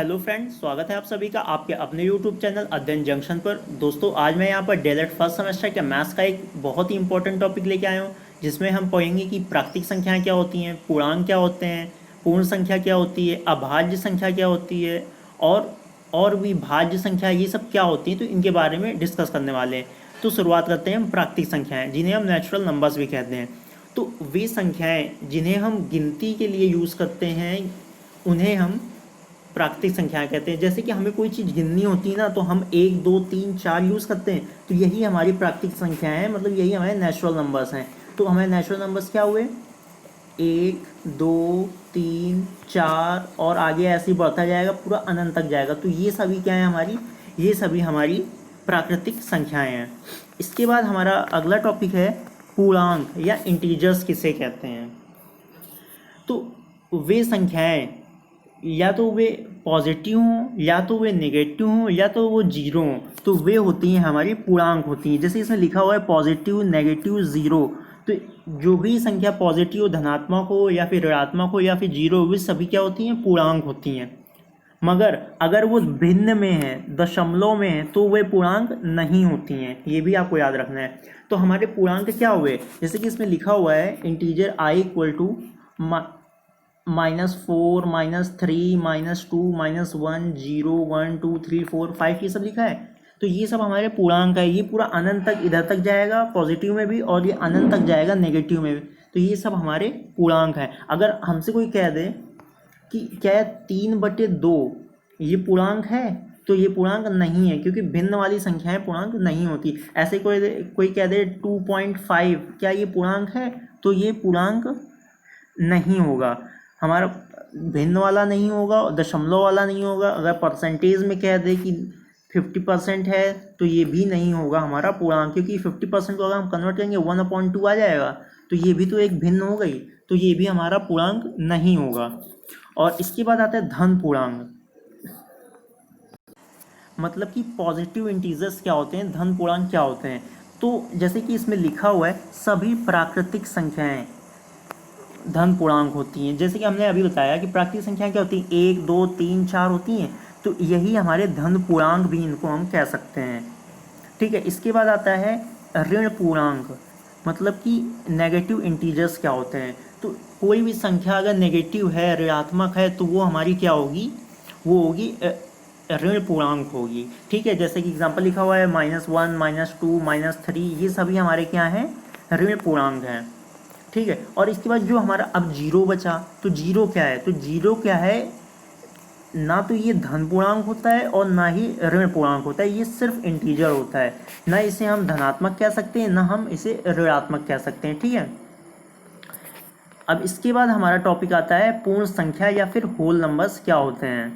Hello friends, स्वागत है आप सभी का आपके अपने यूट्यूब चैनल अध्ययन जंक्शन पर। दोस्तों, आज मैं यहाँ पर डीएलएड फर्स्ट सेमेस्टर के मैथ्स का एक बहुत ही इंपॉर्टेंट टॉपिक लेके आया हूँ, जिसमें हम पढ़ेंगे कि प्राकृतिक संख्याएं क्या होती हैं, पूर्णांक क्या होते हैं, पूर्ण संख्या क्या होती है, अभाज्य संख्या क्या होती है और भी भाज्य संख्या, ये सब क्या होती हैं, तो इनके बारे में डिस्कस करने वाले हैं। तो शुरुआत करते हैं हम प्राकृतिक संख्याएँ, जिन्हें हम नेचुरल नंबर्स भी कहते हैं। तो वे संख्याएँ जिन्हें हम गिनती के लिए यूज़ करते हैं, उन्हें हम प्राकृतिक संख्याएं कहते हैं। जैसे कि हमें कोई चीज़ गिननी होती है ना, तो हम 1 2 3 4 यूज़ करते हैं, तो यही हमारी प्राकृतिक संख्याएं हैं, मतलब यही हमारे नेचुरल नंबर्स हैं। तो हमारे नेचुरल नंबर्स क्या हुए? 1 2 3 4 और आगे ऐसे ही बढ़ता जाएगा, पूरा अनंत तक जाएगा। तो ये सभी क्या है हमारी? ये सभी हमारी प्राकृतिक संख्याएं हैं। इसके बाद हमारा अगला टॉपिक है पूर्णांक या इंटीजर्स किसे कहते हैं। तो वे संख्याएं या तो वे पॉजिटिव हों, या तो वे नेगेटिव हों, या तो वो जीरो हों, तो वे होती हैं हमारी पूर्णांक होती हैं। जैसे इसमें लिखा हुआ है पॉजिटिव, नेगेटिव, ज़ीरो, तो जो भी संख्या पॉजिटिव धनात्मक हो या फिर ऋणात्मक हो या फिर जीरो, वे सभी क्या होती हैं? पूर्णांक होती हैं। मगर अगर वो भिन्न में है, दशमलव में है, तो वे पूर्णांक नहीं होती हैं। ये भी आपको याद रखना है। तो हमारे पूर्णांक क्या हुए? जैसे कि इसमें लिखा हुआ है इंटीजर i इक्वल टू -4 -3 -2 -1 0 1 2 3 4 5, ये सब लिखा है। तो ये सब हमारे पूर्णांक है। ये पूरा अनंत तक इधर तक जाएगा पॉजिटिव में भी, और ये अनंत तक जाएगा नेगेटिव में भी। तो ये सब हमारे पूर्णांक हैं। अगर हमसे कोई कह दे कि क्या 3/2 ये पूर्णांक है, तो ये पूर्णांक नहीं है, क्योंकि भिन्न वाली संख्याएं पूर्णांक नहीं होती। ऐसे कोई कह दे 2.5, क्या ये पूर्णांक है? तो ये पूर्णांक नहीं होगा हमारा, भिन्न वाला नहीं होगा, दशमलव वाला नहीं होगा। अगर परसेंटेज में कह दे कि 50% है, तो ये भी नहीं होगा हमारा पूर्णांक, क्योंकि 50% को अगर हम कन्वर्ट करेंगे 1/2 आ जाएगा, तो ये भी तो एक भिन्न हो गई, तो ये भी हमारा पूर्णांक नहीं होगा। और इसके बाद आता है धन पूर्णांक। मतलब कि पॉजिटिव इंटीजर्स क्या होते हैं, धन पूर्णांक क्या होते हैं। तो जैसे कि इसमें लिखा हुआ है सभी प्राकृतिक संख्याएं धन पूर्णांक होती हैं। जैसे कि हमने अभी बताया कि प्राकृतिक संख्याएं क्या होती हैं, 1 2 3 4 होती हैं, तो यही हमारे धन पूर्णांक भी इनको हम कह सकते हैं। ठीक है। इसके बाद आता है ऋण पूर्णांक। मतलब कि नेगेटिव इंटीजर्स क्या होते हैं। तो कोई भी संख्या अगर नेगेटिव है, ऋणात्मक है, तो वो हमारी क्या होगी? वो होगी ऋण पूर्णांक होगी। ठीक है। जैसे कि एग्जांपल लिखा हुआ है -1 -2 -3, ये सभी हमारे क्या हैं? ऋण पूर्णांक हैं। ठीक है। और इसके बाद जो हमारा अब जीरो बचा, तो जीरो क्या है? तो जीरो क्या है? ना तो ये धन पूर्णांक होता है और ना ही ऋण पूर्णांक होता है, ये सिर्फ इंटीजर होता है। ना इसे हम धनात्मक कह सकते हैं, ना हम इसे ऋणात्मक कह सकते हैं। ठीक है। अब इसके बाद हमारा टॉपिक आता है पूर्ण संख्या या फिर होल नंबर्स क्या होते हैं।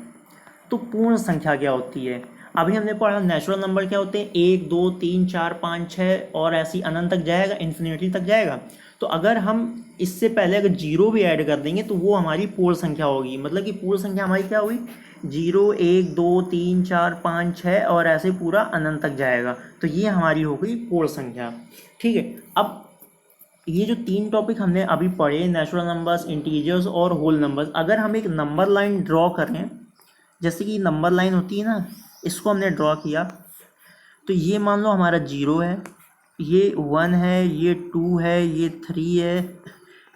तो पूर्ण संख्या क्या होती है? अभी हमने पढ़ा नेचुरल नंबर क्या होते हैं, 1 2 3 4 5 6 और ऐसी अनंत तक जाएगा, इन्फिनिटी तक जाएगा। तो अगर हम इससे पहले अगर जीरो भी ऐड कर देंगे, तो वो हमारी पूर्ण संख्या होगी। मतलब कि पूर्ण संख्या हमारी क्या हुई? 0 1 2 3 4 5 6 और ऐसे पूरा अनंत तक जाएगा। तो ये हमारी हो गई पूर्ण संख्या। ठीक है। अब ये जो 3 टॉपिक हमने अभी पढ़े, नेचुरल नंबर्स, इंटीजर्स और होल नंबर्स, अगर हम एक नंबर लाइन ड्रॉ करें, जैसे कि नंबर लाइन होती है ना, इसको हमने ड्रॉ किया, तो ये मान लो हमारा 0 है, ये 1 है, ये 2 है, ये 3 है,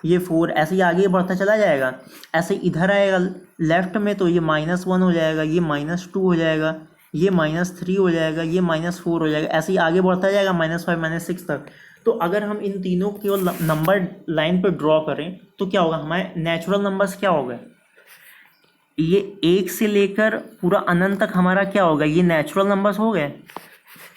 ये 4, ऐसे ही आगे बढ़ता चला जाएगा। ऐसे इधर आएगा लेफ्ट में, तो ये -1 हो जाएगा, ये -2 हो जाएगा, ये -3 हो जाएगा, ये -4 हो जाएगा, ऐसे ही आगे बढ़ता जाएगा -5 -6 तक। तो अगर हम इन तीनों केवल नंबर लाइन पर ड्रॉ करें, तो क्या होगा? हमारे नेचुरल नंबर्स क्या हो गए? ये 1 से लेकर पूरा अनंत तक हमारा क्या होगा? ये नेचुरल नंबर्स हो गए।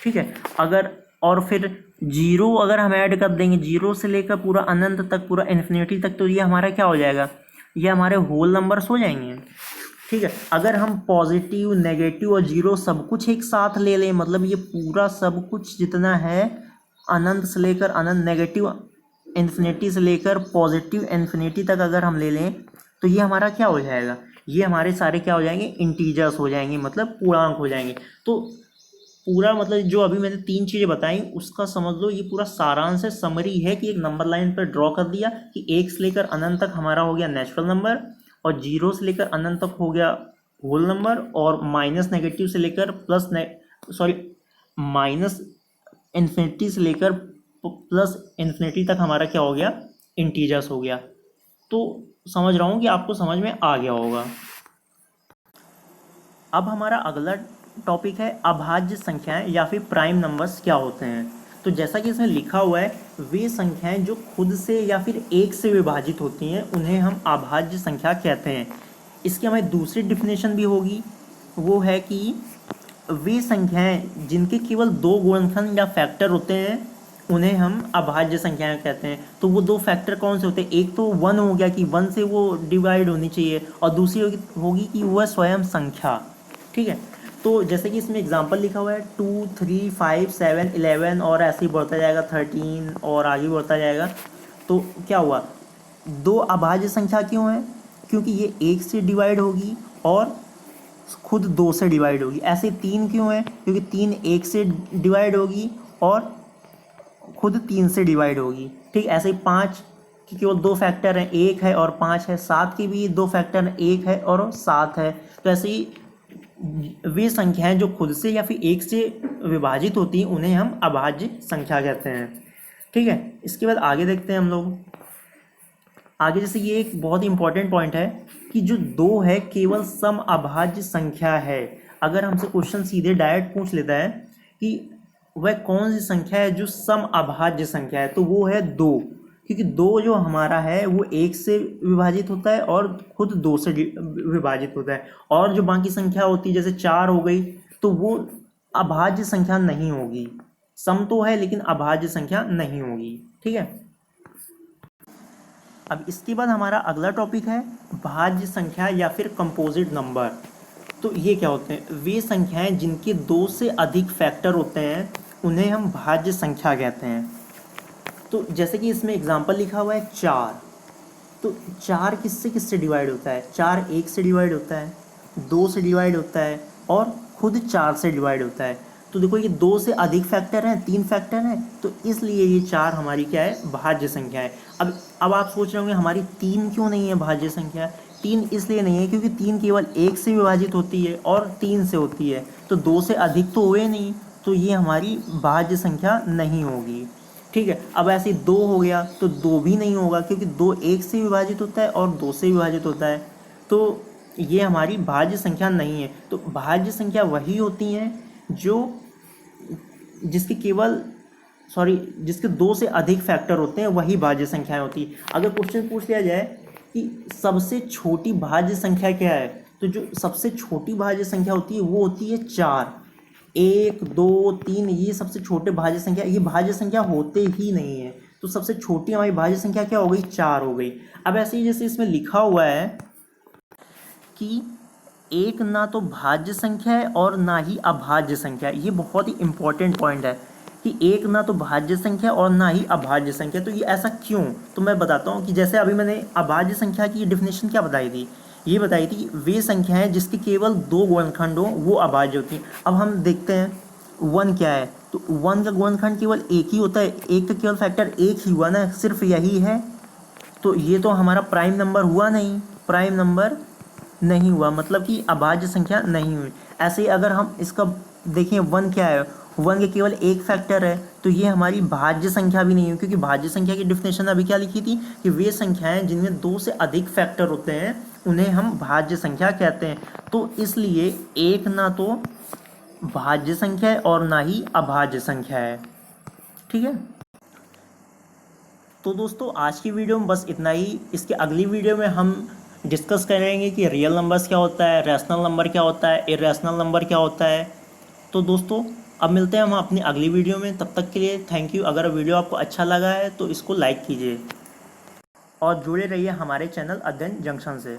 ठीक है। अगर और फिर 0 अगर हम ऐड कर देंगे, 0 से लेकर पूरा अनंत तक, पूरा इन्फिनिटी तक, तो ये हमारा क्या हो जाएगा? ये हमारे होल नंबर्स हो जाएंगे। ठीक है। अगर हम पॉजिटिव, नेगेटिव और जीरो सब कुछ एक साथ ले लें, मतलब ये पूरा सब कुछ जितना है, अनंत से लेकर अनंत, नेगेटिव इन्फिनिटी से लेकर पॉजिटिव इन्फिनिटी तक अगर हम ले लें, तो ये हमारा क्या हो जाएगा? ये हमारे सारे क्या हो जाएंगे? इंटीजर्स हो जाएंगे, मतलब पूर्णांक हो जाएंगे। तो पूरा मतलब जो अभी मैंने 3 चीज़ें बताई, उसका समझ लो ये पूरा सारांश है, समरी है कि एक नंबर लाइन पर ड्रॉ कर दिया कि 1 से लेकर अनंत तक हमारा हो गया नेचुरल नंबर, और 0 से लेकर अनंत तक हो गया होल नंबर, और माइनस नेगेटिव से लेकर माइनस इन्फिनिटी से लेकर प्लस इन्फिनिटी तक हमारा क्या हो गया, इंटीजर्स हो गया। तो समझ रहा हूँ कि आपको समझ में आ गया होगा। अब हमारा अगला टॉपिक है अभाज्य संख्याएं या फिर प्राइम नंबर्स क्या होते हैं। तो जैसा कि इसमें लिखा हुआ है, वे संख्याएं जो खुद से या फिर एक से विभाजित होती हैं उन्हें हम अभाज्य संख्या कहते हैं। इसकी हमें दूसरी डिफिनेशन भी होगी, वो है कि वे संख्याएं जिनके केवल दो गुणनखंड या फैक्टर होते हैं उन्हें हम अभाज्य संख्याएं कहते हैं। तो वो दो फैक्टर कौन से होते हैं, एक तो वन हो गया कि वन से वो डिवाइड होनी चाहिए, और दूसरी होगी कि वह स्वयं संख्या। ठीक है, तो जैसे कि इसमें एग्जांपल लिखा हुआ है 2, 3, 5, 7, 11 और ऐसे ही बढ़ता जाएगा 13 और आगे बढ़ता जाएगा। तो क्या हुआ, दो अभाज्य संख्या क्यों है, क्योंकि ये एक से डिवाइड होगी और खुद दो से डिवाइड होगी। ऐसे तीन क्यों है, क्योंकि तीन एक से डिवाइड होगी और खुद तीन से डिवाइड होगी। ठीक, ऐसे ही पाँच की केवल दो फैक्टर हैं, एक है और पाँच है। सात की भी दो फैक्टर हैं, एक है और सात है। तो ऐसे ही वे संख्याएं जो खुद से या फिर एक से विभाजित होती हैं उन्हें हम अभाज्य संख्या कहते हैं। ठीक है, इसके बाद आगे देखते हैं हम लोग। आगे जैसे ये एक बहुत ही इंपॉर्टेंट पॉइंट है कि जो दो है केवल सम अभाज्य संख्या है। अगर हमसे क्वेश्चन सीधे डायरेक्ट पूछ लेता है कि वह कौन सी संख्या है जो सम अभाज्य संख्या है, तो वो है दो, क्योंकि दो जो हमारा है वो एक से विभाजित होता है और खुद दो से विभाजित होता है। और जो बाकी संख्या होती है जैसे चार हो गई, तो वो अभाज्य संख्या नहीं होगी। सम तो है लेकिन अभाज्य संख्या नहीं होगी। ठीक है, अब इसके बाद हमारा अगला टॉपिक है भाज्य संख्या या फिर कंपोजिट नंबर। तो ये क्या होते हैं, वे संख्याएं जिनके दो से अधिक फैक्टर होते हैं उन्हें हम भाज्य संख्या कहते हैं। तो जैसे कि इसमें एग्जांपल लिखा हुआ है चार, तो चार किससे किससे डिवाइड होता है, चार एक से डिवाइड होता है, दो से डिवाइड होता है और खुद चार से डिवाइड होता है। तो देखो ये दो से अधिक फैक्टर हैं, तीन फैक्टर हैं, तो इसलिए ये चार हमारी क्या है, भाज्य संख्या है। अब आप सोच रहे होंगे हमारी तीन क्यों नहीं है भाज्य संख्या। तीन इसलिए नहीं है क्योंकि तीन केवल एक से विभाजित होती है और तीन से होती है, तो दो से अधिक तो हुए नहीं, तो ये हमारी भाज्य संख्या नहीं होगी। ठीक है, अब ऐसे दो हो गया तो दो भी नहीं होगा क्योंकि दो एक से विभाजित होता है और दो से विभाजित होता है, तो ये हमारी भाज्य संख्या नहीं है। तो भाज्य संख्या वही होती हैं जो जिसके दो से अधिक फैक्टर होते हैं, वही भाज्य संख्याएं होती है। अगर क्वेश्चन पूछ लिया जाए कि सबसे छोटी भाज्य संख्या क्या है, तो जो सबसे छोटी भाज्य संख्या होती है वो होती है चार। एक, दो, तीन, ये सबसे छोटे भाज्य संख्या, ये भाज्य संख्या होते ही नहीं है। तो सबसे छोटी हमारी भाज्य संख्या क्या हो गई, चार हो गई। अब ऐसे ही जैसे इसमें लिखा हुआ है कि एक ना तो भाज्य संख्या है और ना ही अभाज्य संख्या है। ये बहुत ही इंपॉर्टेंट पॉइंट है कि एक ना तो भाज्य संख्या और ना ही अभाज्य संख्या। तो ये ऐसा क्यों, तो मैं बताता हूँ कि जैसे अभी मैंने अभाज्य संख्या की डेफिनेशन क्या बताई थी, ये बताई थी कि वे संख्याएं जिसके केवल दो गुणनखंड हो वो अभाज्य होती हैं। अब हम देखते हैं वन क्या है, तो वन का गुणनखंड केवल एक ही होता है, एक का केवल फैक्टर एक ही हुआ ना, सिर्फ यही है। तो ये तो हमारा प्राइम नंबर हुआ नहीं, प्राइम नंबर नहीं हुआ, मतलब कि अभाज्य संख्या नहीं हुई। ऐसे ही अगर हम इसका देखें, वन क्या है, वन के केवल एक फैक्टर है, तो ये हमारी भाज्य संख्या भी नहीं है, क्योंकि भाज्य संख्या की डेफिनेशन अभी क्या लिखी थी कि वे संख्याएं जिनमें दो से अधिक फैक्टर होते हैं उन्हें हम भाज्य संख्या कहते हैं। तो इसलिए एक ना तो भाज्य संख्या है और ना ही अभाज्य संख्या है। ठीक है, तो दोस्तों आज की वीडियो में बस इतना ही। इसके अगली वीडियो में हम डिस्कस करेंगे कि रियल नंबर्स क्या होता है, रैशनल नंबर क्या होता है, इरेशनल नंबर क्या होता है। तो दोस्तों अब मिलते हैं हम अपनी अगली वीडियो में, तब तक के लिए थैंक यू। अगर वीडियो आपको अच्छा लगा है तो इसको लाइक कीजिए और जुड़े रहिए हमारे चैनल अध्ययन जंक्शन से।